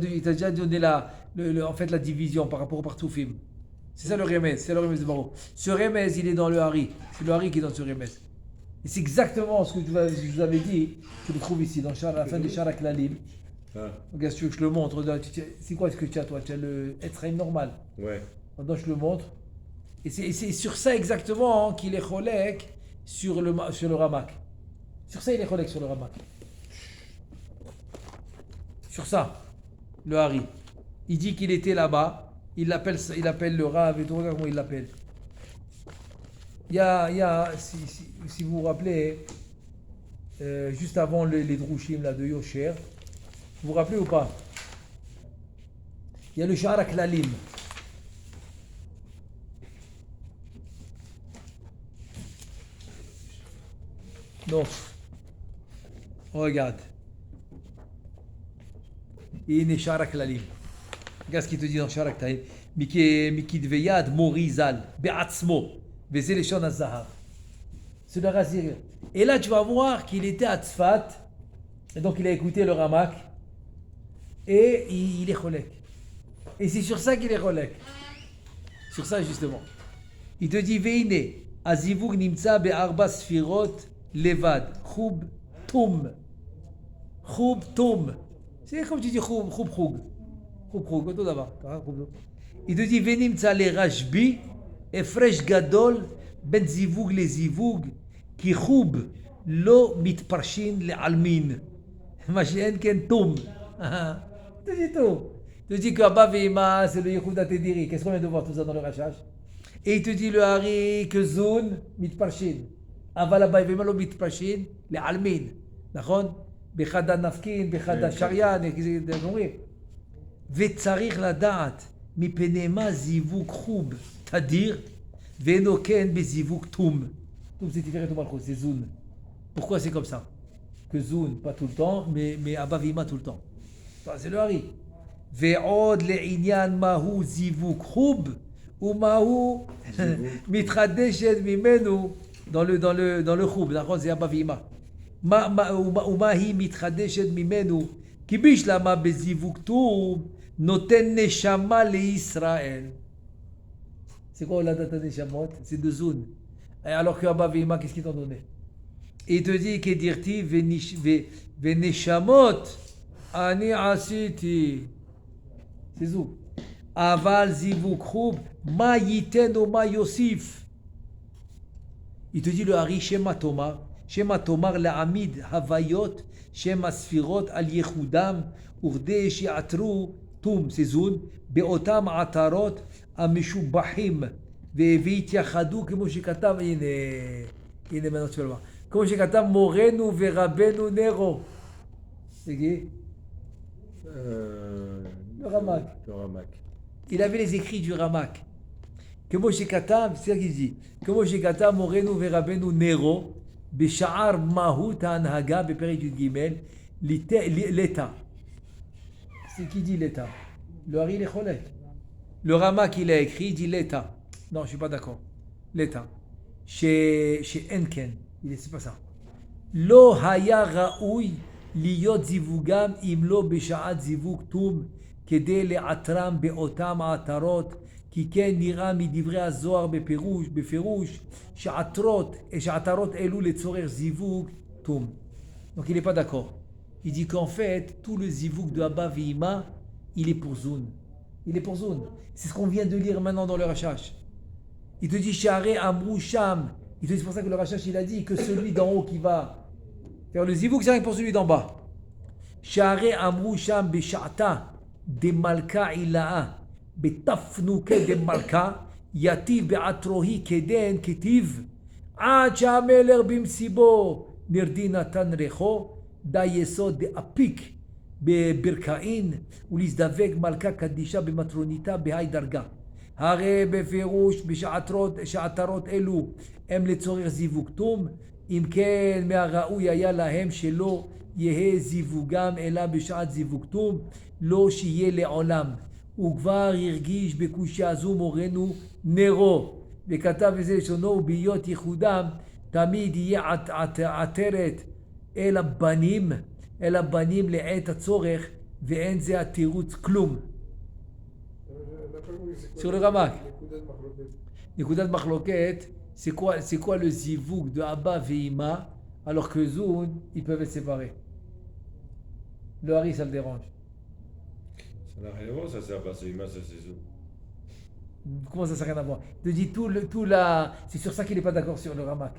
Il t'a déjà donné en fait, la division par rapport au partoufim. C'est ça le remez, c'est le remez de Baro. Ce remez, il est dans le hari. C'est le hari qui est dans ce remez. Et c'est exactement ce que je vous avais dit. Tu le trouves ici, à la fin du Sharak Lalim. Ah, Regarde, si tu veux que je le montre. C'est quoi ce que tu as, toi? Tu as le Etzraim normal. ouais. Maintenant, je le montre. Et c'est sur ça exactement qu'il est cholek sur le Ramak. Sur ça, il est cholek sur le Ramak. Sur ça, le hari. Il dit qu'il était là-bas. Il appelle le Rav et tout. Regarde comment il l'appelle. Si vous vous rappelez, juste avant les Drushim là, de Yosher, vous vous rappelez ou pas? Il y a le Sharak Lalim. Donc, regarde. Il est Sharak Lalim. Regarde ce qu'il te dit dans Sharak Lalim. Miki Dveyad Morizal, Be'atzmo, Vezeleshon Azahar. C'est le Razir. Et là, tu vas voir qu'il était à Tzfat. Et donc, il a écouté le Ramak. Et il est cholek. Et c'est sur ça qu'il est cholek. Sur ça, justement. Il te dit Veine, Azivug Nimtsa Be'arba Sfirot Levad, Choub Toum. Choub Toum. C'est comme tu dis Choub Choug. Choub Choug, tout d'abord. Il te dit Venimtsa le Rashbi, Efresh Gadol, Ben Zivug le Zivug, Ki Choub Lo Mitparshin le Almin. Machin Ken Toum. Tu dis tout. Tu dis que Abba Veima, c'est le Yehuda Tediri. Qu'est-ce qu'on vient de voir tout ça dans le Rachash? Et il te dit le Hari que Zun Mitparshin. Aval Abba Veima lo Mitparshin le Almin. D'accord? Bechada Nafkin, Bechada Sharian, וצריך לדעת מפני מה זיווג חוב תדיר ואינו כן בזיווג תום. תום c'est différent de Malchus, c'est Zun. Pourquoi c'est comme ça? Que Zun, pas tout le temps, mais Abba Vima tout le temps. Ça, c'est le Hari. ועוד לעניין מהו זיווג חוב ומהו מתחדשת ממנו dans le חוב, נכון? זה Abba Vima. ומה היא מתחדשת ממנו? כי בשלמה בזיווג תום נותן נשמה לישראל. C'est quoi la data neshamot? C'est de Zun. Alors que Abba Vima, qu'est-ce qu'ils t'ont donné? Et il te dit que dirti veneshamot ani asiti. C'est Zun. Aval zivuk chub ma yiten ou ma yosif. Il te dit le Hari Shema Tomar. Shema Tomar la amid havayot. Shema Sfirot al Yehudam, Urde Shiatru, Tum, Sezun, Beotam Atarot, Amishubahim, Vevit Yachadou, comme je katav, il est maintenant tu vas le voir. Comme je katav, Morenu Verabenu Nero. C'est qui? Le Ramak. Le Ramak. Il avait les écrits du Ramak. Que Moshe Katav, c'est ce qu'il dit. Que Moshe Katav, Morenu Verabenu Nero. Bishar Mahut Anhaga, Beperi du Gimel, l'État. C'est qui dit l'État? Le Hari le Cholek. Le Rama qui l'a écrit dit l'État. Non, je ne suis pas d'accord. L'État. Chez Enken, c'est pas ça. Lo Haya Raoui, Liyot Zivugam, Imlo Bishaat Zivug Tum, Kede le Atram Beotam Atarot. כי כן נראה מדברי הזוהר בפירוש שעטרות אלו לצורך זיווג תום. Donc il n'est pas d'accord. Il dit qu'en fait, tout le zivouk de Abba Vima, il est pour Zun. Il est pour Zun. C'est ce qu'on vient de lire maintenant dans le Rachash. Il te dit Share Amrou Sham. Il te dit c'est pour ça que le Rachash il a dit que celui d'en haut qui va faire le zivouk, c'est rien pour celui d'en bas. Share Amrou Sham Beshata de Malka Ila'a. בתפנוקי דמלכה, יתיב בעטרוהי כדן כתיב, עד שהמלך במסיבו נרדי נתן ריחו, די יסוד דאפיק בברכאין, ולהזדבק מלכה קדישה במטרוניתה בהי דרגה. הרי בפירוש בשעתרות אלו הם לצורך זיווג תום, אם כן מהראוי היה להם שלא יהא זיווגם אלא בשעת זיווג תום, לא שיהיה לעולם. וכבר הרגיש בקושיה זו מורנו נרו, וכתב בזה לשונו, ובהיות ייחודם תמיד יהיה עטרת אל הבנים לעת הצורך, ואין זה התירוץ כלום. Sur le ramak. Nekudat Machloket, c'est quoi le zivouk de Abba Veima alors que Zoun, ils peuvent être séparés? Le Hari, ça le dérange. Ça n'a rien à voir, ça c'est Abba Veima, ça c'est Zoun. Comment ça n'a rien à voir? Il te dit c'est sur ça qu'il n'est pas d'accord sur le ramak.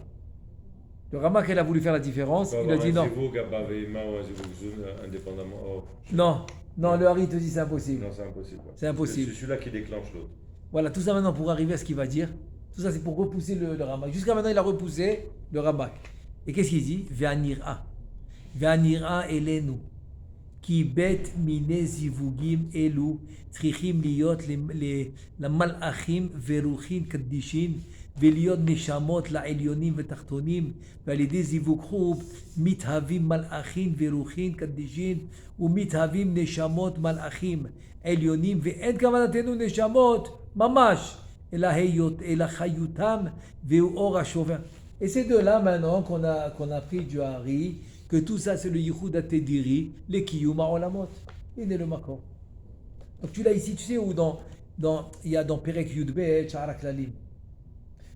Le ramak, il a voulu faire la différence, il a dit non. Un zivouk Abba Veima ou un zivouk Zoun indépendamment. Non, le Hari te dit c'est impossible. Non, c'est impossible. C'est impossible. C'est celui-là qui déclenche l'autre. Voilà, tout ça maintenant pour arriver à ce qu'il va dire. Tout ça c'est pour repousser le ramak. Jusqu'à maintenant il a repoussé le ramak. Et qu'est-ce qu'il dit? Ve'anira. Ve'anira elenu. Ki bet mine zivugim elu. Trichim liot la malachim veruchin kaddishin. ולהיות נשמות לעליונים ותחתונים, ועל ידי זיווג חוב מתהווים מלאכים ורוחים קדישים ומתהווים נשמות מלאכים עליונים, ואין כוונתנו נשמות ממש, אלא חיותם והוא אור השובר. Et c'est de là maintenant qu'on a pris du Hari, que tout ça c'est le Yichud HaTediri, le Kiyum HaOlamot. Il est le Makor. Donc tu l'as ici, tu sais où il y a dans Perek Yudbet, Sha'ar HaKlalim.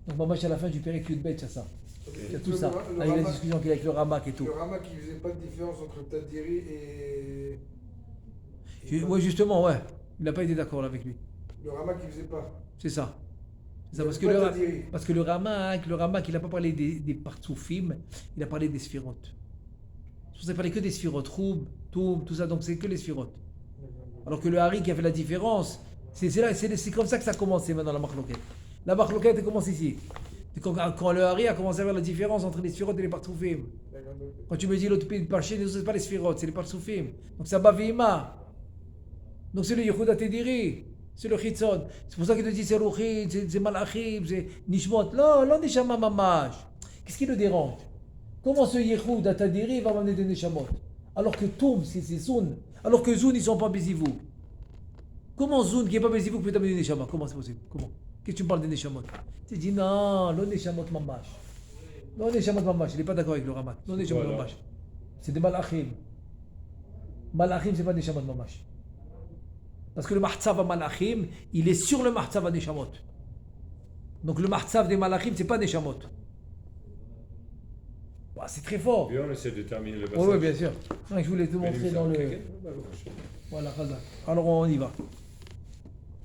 Donc, moi, à la fin du Perek Yudbet, il y a ça. Okay. Il y a tout ça. Là, il y a la discussion qu'il y a avec le Ramak et tout. Le Ramak, il ne faisait pas de différence entre Tadiri et... Oui, justement, ouais. Il n'a pas été d'accord avec lui. Le Ramak, il ne faisait pas. C'est ça. Parce que le Ramak, il n'a pas parlé des partsoufim, il a parlé des sphirotes. Il ne parlait que des sphirotes. Roub, Toum, tout ça, donc c'est que les sphirotes. Alors que le Hari qui a fait la différence, c'est comme ça que ça a commencé maintenant, la Machloket. La Machloket elle commence ici. Quand le Hari a commencé à faire la différence entre les sphirotes et les partsoufim. Quand tu me dis l'autre pays de Parché, ce n'est pas les sphirotes, c'est les partsoufim. Donc c'est Abba Veima. Donc c'est le Yichud HaTediri. C'est le Chitzon. C'est pour ça qu'il te dit c'est Ruchim, c'est Malachim, c'est Nishmot. Non, Neshama Mamash. Qu'est-ce qui le dérange? Comment ce Yichud HaTediri va m'amener des Neshamot? Alors que Toum, c'est Zoun. Alors que Zoun, ils ne sont pas Bézivou. Comment Zoun, qui n'est pas Bézivou, peut t'amener des Neshamot? Comment c'est possible? Comment? Qu'est-ce que tu me parles des Neshamot? Tu dis non, le Neshamot Mamash. Non, Neshamot Mamash. Il n'est pas d'accord avec le Ramak. Non, Neshamot Mamash. C'est des Malachim. Malachim, ce n'est pas Neshamot Mamash. Parce que le Mahtzav Malachim, il est sur le Mahtzav Neshamot. Donc le Mahtzav des Malachim, ce n'est pas Neshamot. Bah, c'est très fort. Et on essaie de terminer le passage. Oui, bien sûr. Non, je voulais te montrer dans le... Voilà, alors on y va.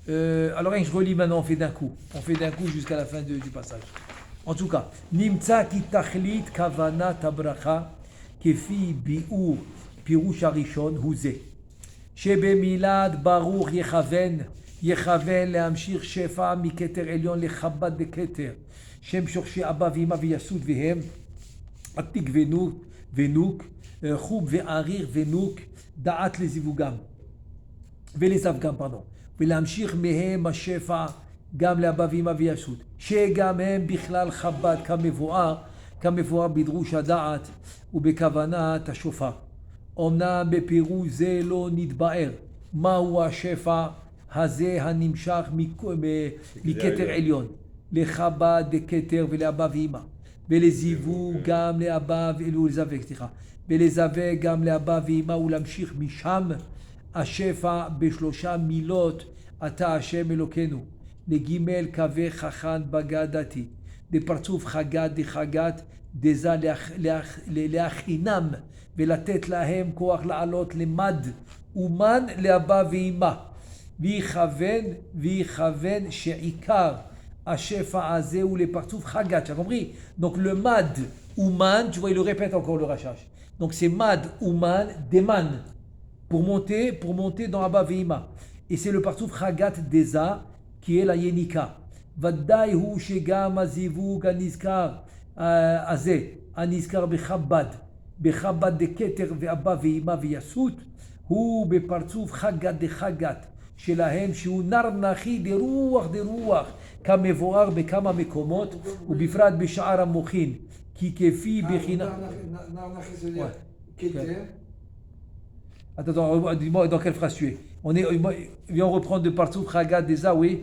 Alors je relis maintenant, on fait d'un coup. On fait d'un coup jusqu'à la fin du passage. En tout cas, Nimtza ki tachlit kavana tabracha kefi bi'ur pirush harishon huze. שבמילד ברוך יכוון להמשיך שפע מכתר עליון לחב"ד דכתר שם שורשי אבא ואמא ויסוד והם עתיק ונוק חוב ועריר ונוק דעת לזיווגם ולזווגם ולהמשיך מהם השפע גם לאבא ואמא ויסוד שגם הם בכלל חב"ד כמבואר בדרוש הדעת ובכוונת השופר. אמנם בפירוש זה לא נתבאר מהו השפע הזה הנמשך מכתר עליון לחב"ד דכתר ולאבא ואמא ולזיווג גם לאבא ולזווג גם לאבא ואמא ולהמשיך משם השפע בשלושה מילות אתה השם אלוקינו לג' קווי חכן בגדתי דפרצוף חגת דחגת דזה להכינם ולתת להם כוח לעלות למד ומן לאבא ואמא ויכוון שעיקר השפע הזה הוא לפרצוף חגת. Tu as compris? Donc le mad ou man, tu vois, il le répète encore le rachage. Donc c'est mad ou man, des man pour monter dans Abba Veima. Et c'est le partouf Chagat Deza qui est la Yenika. ודאי הוא שגם הזיווג הנזכר הזה, הנזכר בחב"ד דכתר ואבא ואמא ויסות, הוא בפרצוף חגת דחגת שלהם, שהוא נר נחי דרוח כמבואר בכמה מקומות, ובפרט בשער המוחין, כי כפי בחינה... נר נחי זה כתר. Attends, dis-moi dans quelle phrase tu es. Viens, on reprend de partout Chagat Deza, oui.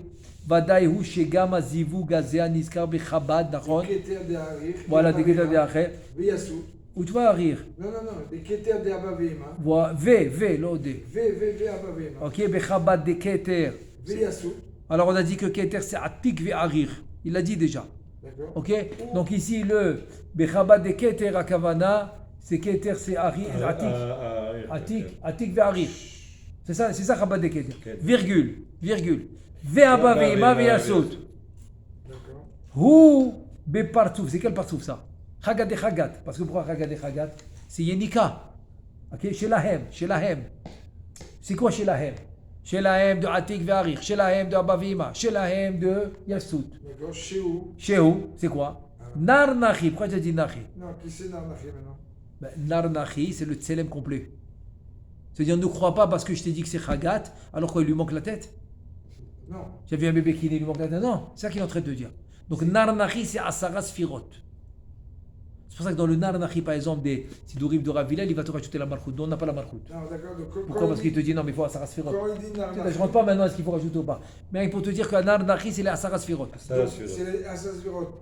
ודאי הוא שגם הזיווג הזה הנזכר בחב"ד, נכון? כתר דאריך. voilà, דכתר דאריך. Ou tu vas rire. Non, des Keter de Abavim. Hein. Voilà, V, l'OD. V Abavim. Hein. Ok, Bechabad de Keter. V Yassou. Alors on a dit que Keter c'est Atik ve Arir. Il l'a dit déjà. D'accord. Ok. Donc ici le Bechabad de Keter à Kavana, c'est Keter c'est Arir, Atik ve Arir. C'est ça Chabad de Keter. Virgule. Ve Abavima ve Yassut. D'accord. Hu be Partouf. C'est quel Partouf ça? Chagat de Chagat. Parce que pourquoi Chagat de Chagat? C'est Yenika. Ok. Shelahem. C'est quoi Shelahem? Shelahem de Atik Ve'arir, Shelahem de Abavima, Shelahem de Yassut. D'accord. Shehu. C'est quoi? Nar Nachi. Pourquoi tu as dit Nachi? Non, qui c'est Narnachi maintenant? Nar Nachi, c'est le Tselem complet. C'est-à-dire, ne crois pas parce que je t'ai dit que c'est Chagat, alors quoi, il lui manque la tête? Non. J'ai vu un bébé qui lui manque la tête. Non, c'est ça qu'il est en train de dire. Donc, Nar Nachi, c'est Asara Sfirot. C'est pour ça que dans le Nar Nachi, par exemple, des Sidourim de Rav Hillel, il va te rajouter la Malchout. Nous, on n'a pas la Malchout. Non, d'accord. Pourquoi? Parce qu'il te dit non, mais il faut Asara Sfirot. Quand il dit Narnachi. Je ne rentre pas maintenant à ce qu'il faut rajouter ou pas. Mais pour te dire que Nar Nachi, c'est les Asara Sfirot. C'est les Assasvirot.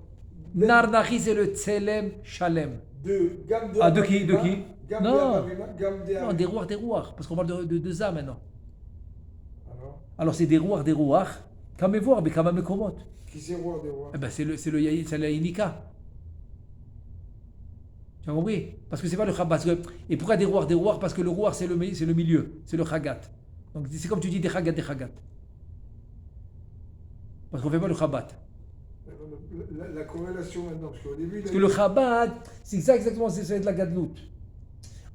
Nar Nachi, c'est le Tselem Shalem. De gamme de. Ah, de qui? Gamme Non. Gamme de. Non, des rouards. Parce qu'on parle de ça maintenant. Alors, c'est des rouards. Kamevoir, mais Kama Mekomot. qui c'est roi des rois? Eh ben, c'est la Inika. Tu as compris? Parce que c'est pas le Chabad. Et pourquoi des rouards? Parce que le rouard, c'est le milieu. C'est le Chagat. Donc c'est comme tu dis des Chagat. Parce qu'on fait pas le Chabad. La corrélation maintenant, parce qu'au début. Parce que le Chabad, c'est ça exactement, c'est de la Gadlout.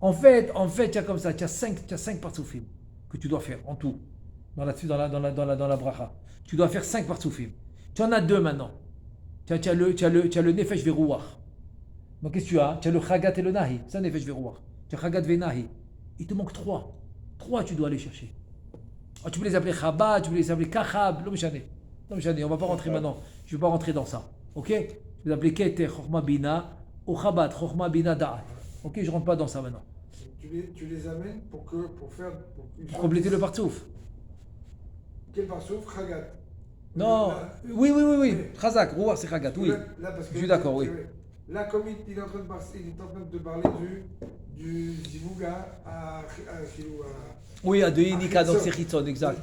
En fait, tu as comme ça, tu as 5 partsoufim que tu dois faire en tout, dans la bracha. Tu dois faire 5 partsoufim. Tu en as 2 maintenant. Tu as le Nefesh Verouach. Donc qu'est-ce que tu as? Tu as le Chagat et le Nahi. Ça, Nefesh Verouach. Tu as Chagat ve Nahi. Il te manque 3. 3, tu dois aller chercher. Alors, tu peux les appeler Chabad, tu peux les appeler Kachab, l'Omshane. On ne va pas rentrer maintenant. Je ne vais pas rentrer dans ça. Ok? Je vais les appeler Keter, Chochma Bina, ou Chabad, Chochma Bina Da'at. Ok? Je ne rentre pas dans ça maintenant. Tu les amènes pour faire. Pour compléter le partsouf. Quel partsouf? Chagat. Non, oui. Chazak, Rouar, c'est Chagat, oui. Là, parce que je suis d'accord, oui. Là, comme il est en train de parler du Zivouga à oui, à de Yenika, donc c'est Chitzon, exact.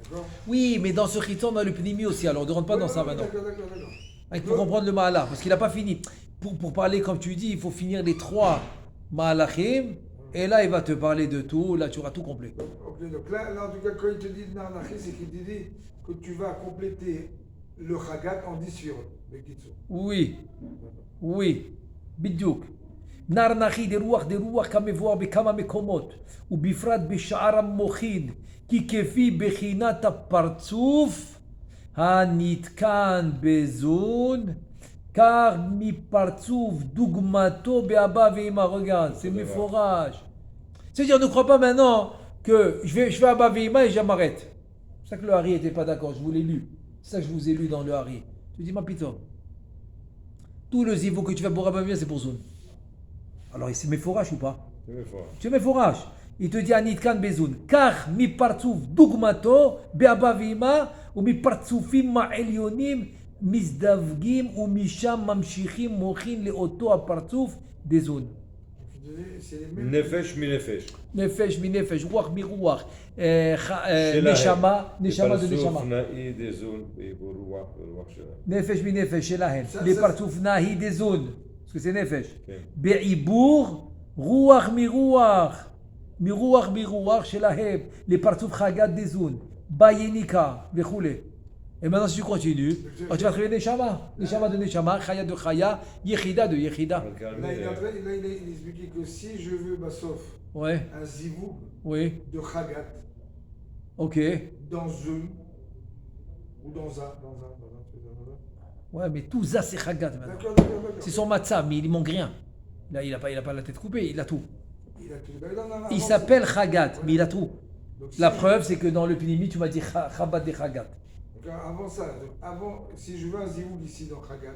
D'accord. Oui, mais dans ce Chitzon, on a le Pnimi aussi, alors ne rentre pas dans ça maintenant. D'accord. Il faut comprendre le Mahala, parce qu'il n'a pas fini. Pour parler comme tu dis, il faut finir les 3 Mahalachim, et là, il va te parler de tout, là, tu auras tout complet. Ok, donc là, en tout cas, quand il te dit Narnachi, c'est qu'il te dit que tu vas compléter le Chagat en 10 sphirot. Oui. Bidyouk. Nar Nachi, des rouards, kamevoir, bekama mekomot, ou bifrat besha'ar mochin, ki kefi bechinat partsuf, hanitkan bezun, car mi partsuf dugmato beaba veima. Regarde, c'est mes forages. C'est-à-dire, ne crois pas maintenant que je fais Abba veima et je m'arrête. C'est ça que le Hari n'était pas d'accord, je vous l'ai lu. C'est ça que je vous ai lu dans le Hari. Je dis, ma pito. Tout le zivou que tu fais pour Abba veima, c'est pour Zoun. Alors, c'est mes forages ou pas? C'est mes forages. Il te dit Anitkan Bezoun. Car mi partsouf dugmato be'aba veima ou mi partsoufim ma'elyonim mizdavgim ou misham mamshichim mochin le'oto apartsouf dezoun. Nefesh mi nefesh. Nefesh mi nefesh, ruach mi ruach, neshama de neshama. Nefesh mi nefesh, shelahem. Les partsouf nahi dezoun. Parce que c'est nefesh. Be'ibour, ruach mi ruach. Mi ruach, shelahem. Les partsouf chagat dezoun. Bayenika, vechoule. Et maintenant, si tu continues, tu vas trouver Neshama. Neshama de Neshama, Chaya de Chaya, Yechida de Yechida. Là, il expliquait que si je veux, Bassof, un zivou de Chagat, dans un, ou dans un. Ouais, mais tout ça, c'est Chagat maintenant. D'accord. C'est son matzah, mais il ne manque rien. Là, il n'a pas la tête coupée, il a tout. Il s'appelle Chagat, mais il a tout. La preuve, c'est que dans le Pnimi, tu m'as dit Chabad de Chagat. Avant ça, si je veux un zivouk ici dans Chagat.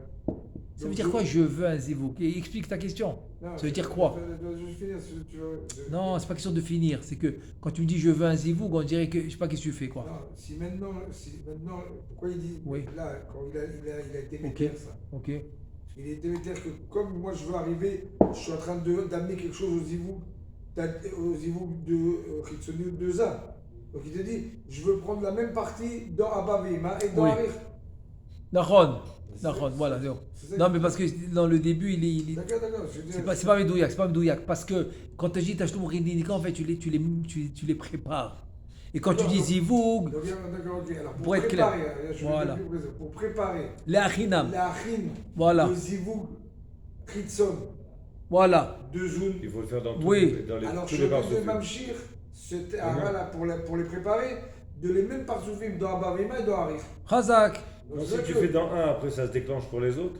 Ça veut dire quoi, je veux un zivouk? Explique ta question. Non, ça veut dire quoi? Je vais finir si tu veux. Non, c'est pas question de finir. C'est que quand tu me dis je veux un zivouk, on dirait que je sais pas qu'est-ce que tu fais quoi. Non, si maintenant, pourquoi il dit là, quand il a été métier ça. Ok. Il était dire que comme moi je veux arriver, je suis en train d'amener quelque chose aux Zivouk de Chitsoni de Za. Donc il te dit, je veux prendre la même partie dans Abba Veima et dans Harir. Nahon, voilà. Non, mais parce que dans le début, D'accord. C'est pas Medouyak. Parce que quand tu dis Tachloum Rindika, en fait, tu les prépares. Et quand tu dis Zivoug, pour être clair. Voilà. Pour préparer les Achinam. Voilà. Le Zivoug, Chitson. Voilà. De Zoun. Il faut le faire dans, Alors, tous les parsoufim. de Mamshir, voilà, pour les préparer, de les mêmes parsoufim dans Abba Veima et dans Harir. Chazak. Donc, si tu fais dans un, après ça se déclenche pour les autres.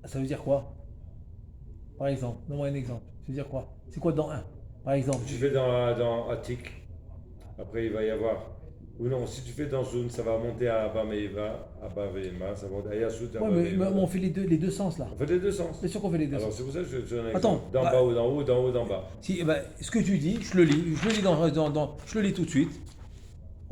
Ça veut dire quoi? Par exemple, donne-moi un exemple. Ça veut dire quoi? C'est quoi dans un? Par exemple. Tu fais dans Atik, après il va y avoir. Ou non, si tu fais dans Zoun, ça va monter à Abba Veima, ça va monter à Yasout, Abba Veima. Mais on fait les deux sens là. On fait les deux sens. Bien sûr qu'on fait les deux Alors sens. c'est pour ça que je te donne un exemple. Attends. D'en bas ou d'en haut, d'en haut, d'en bas. Si, ce que tu dis, je le lis je le lis tout de suite.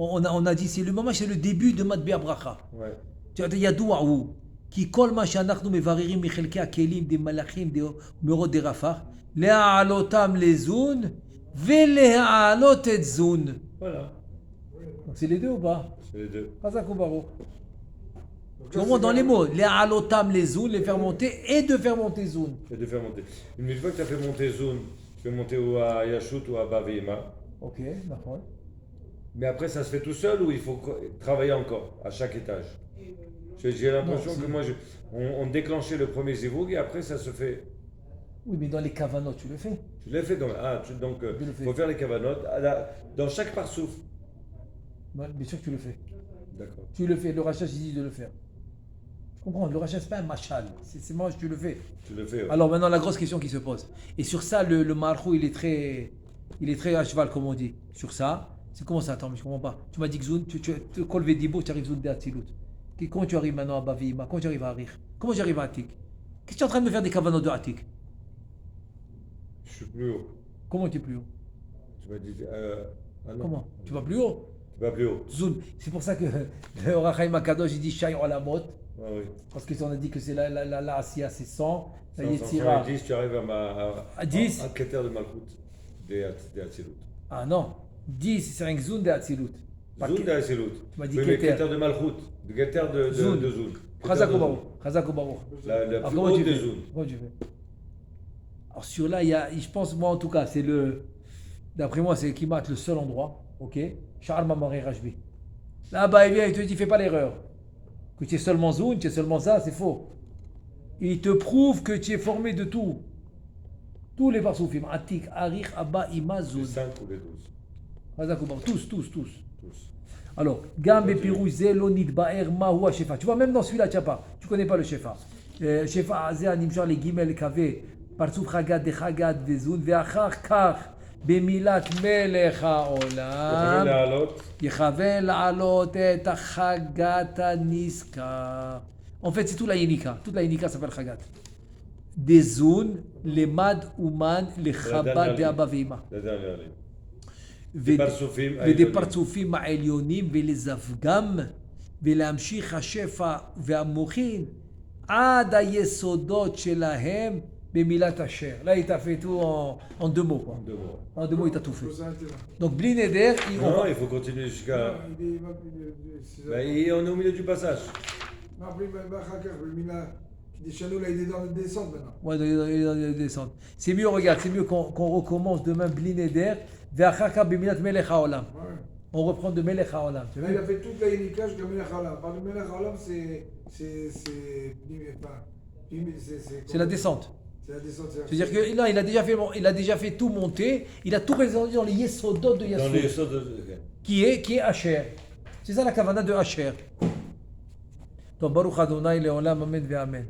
On a dit, c'est le moment, c'est le début de Matbea Bracha. Ouais. Il y a Douaou, qui colle ma chanachnu mevaririm michelke akelim des malachim des merod des rafah, le'alotam lezoun, ve'le'alot et zoun. Voilà. Donc c'est les deux ou pas? C'est les deux. Chazak ou Baruch. Tu remontes dans les mots, le'alotam lezoun, les faire monter et de faire monter zoun. Et de faire monter. Une fois que tu as fait monter Zoun, tu peux monter ou à Yashut ou à Abba Veima. Ok, d'accord. Mais après, ça se fait tout seul ou il faut travailler encore à chaque étage? J'ai l'impression que moi, on déclenchait le premier zivoug et après, ça se fait. Oui, mais dans les kavanot, tu le fais. Tu l'as fait comme. Donc, il faut faire les kavanot dans chaque parsouf. Bien sûr que tu le fais. D'accord. Tu le fais, le rachat, il dit de le faire. Je comprends, le rachat, c'est pas un machal. C'est moi, tu le fais. Tu le fais, ouais. Alors maintenant, la grosse question qui se pose. Et sur ça, le marchou, il est très à cheval, comme on dit. Sur ça, c'est comment ça? Attends, mais je comprends pas. Tu m'as dit que Zoun, tu te colves Dibo, tu arrives Zoun de Hatzilut. Comment tu arrives maintenant à Bavima? Comment tu arrives à Harir? Comment j'arrive à Atik? Qu'est-ce que tu es en train de me faire des kavanot de Atik? Je suis plus haut. Comment tu es plus haut? Tu m'as dit. Non. Comment? Tu vas plus haut? Tu vas plus haut. Zoun. C'est pour ça que le Rachaim Akadosh, il dit Shai Olamot. Ah oui. Parce qu'on a dit que c'est la Asiya, c'est 100. La 110, tu arrives à 10. Un critère de Malchut, des Hatzilut. Ah non. 10, c'est un Zoun de Hatzilut. Zoun de Hatzilut. Tu m'as dit critère de Malchut. Le critère de Zoun. Chazak ou Baruch. La plus haute de Zoun. Comment tu fais? Alors sur là, je pense, moi en tout cas, d'après moi, c'est Kimat le seul endroit, ok? Sha'ar Mamari Rajbi. Là-bas, il vient, il te dit, fais pas l'erreur. Que tu es seulement Zoun, tu es seulement ça, c'est faux. Il te prouve que tu es formé de tout. Tous les parsoufim, Atik, Harir, Abba, Ima, Zoun. Les 5 ou les 12. Chazak ou Baruch. Tous. Alors, Gam et Pirou, Zelonit, Ba'er, Mahoua, Shefa. Tu vois, même dans celui-là, tu n'as pas. Tu ne connais pas le Shefa. Shefa, Azea, Nimjar, les Gimel, Kave, Parsouf, Chagad, de Chagad, Vezoun, Veachar, Kach, Bemilat, Melech, Haolam, Yechavel, La'alot, et Chagat, Niska. En fait, c'est toute la Yenika. Toute la Yenika s'appelle Chagat. Des zones, les Mad, Ouman, les Chabad, de Abba Veima. La dernière ligne. ודי פרצופים העליונים ולזווגם ולהמשיך השפע והמוחין עד היסודות שלהם במילת אשר. Là, il t'a fait tout en 2 mots. Quoi. En 2 mots, il t'a tout fait. Donc, bli neder, non, il faut continuer jusqu'à. On est au milieu du passage. Non, Deschano, là, il est dans la descente maintenant. Ouais, il est dans la descente. C'est mieux, regarde, c'est mieux qu'on recommence demain bli neder. On reprend de Melech HaOlam. Là, il a fait toute la Yenika jusqu'à Melech HaOlam. Par le Melech HaOlam, c'est la descente. C'est la descente. C'est-à-dire que là, il a déjà fait tout monter. Il a tout résolu dans les Yesodot de Yassou. Dans les Yesodot qui est Asher. C'est ça la kavana de Asher. Donc, Baruch Adonai, Leolam, Amen, Ve Amen.